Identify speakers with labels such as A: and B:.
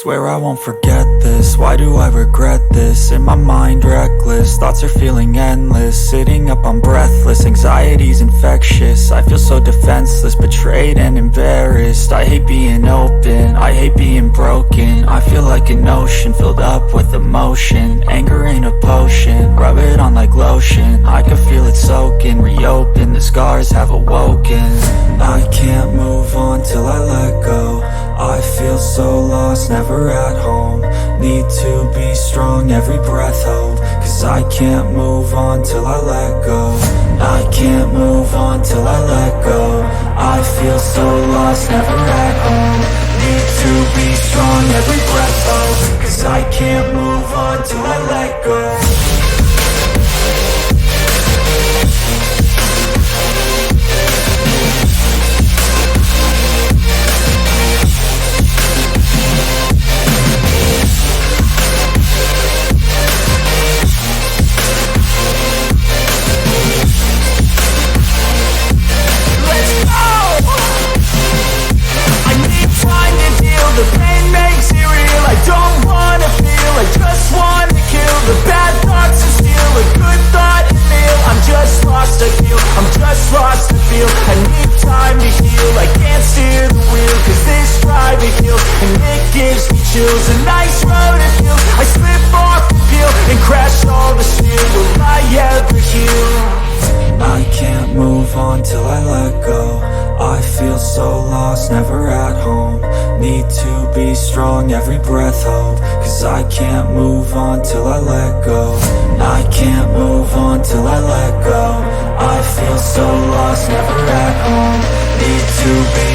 A: swear I won't forget this. Why do I regret this? In my mind reckless, thoughts are feeling endless. Sitting up I'm breathless, anxiety's infectious. I feel so defenseless, betrayed and embarrassed. I hate being open, I hate being broken. I feel like an ocean filled up with emotion. Anger ain't a potion, rub it on like lotion. I can feel it soaking, reopen, the scars have awoken. I can't move on till I let go. I feel so lost, never at home. Need to be strong, every breath hold. Cause I can't move on till I let go. I can't move on till I let go. I feel so lost, never at home. Need to be strong, every breath hold. Cause I can't move on till I let go.
B: The pain makes it real, I don't wanna feel, I just wanna kill the bad thoughts and steal a good thought and feel. I'm just lost, I feel, I'm just lost, I feel. I need time to heal, I can't steer the wheel. Cause this drive it kills, and it gives me chills. A nice road it feels, I slip off the peel and crash all the steel. Will I ever heal?
A: I can't move on till I let go. I feel so lost, never at home. Need to be strong, every breath hold. Cause I can't move on till I let go. I can't move on till I let go. I feel so lost, never at home. Need to be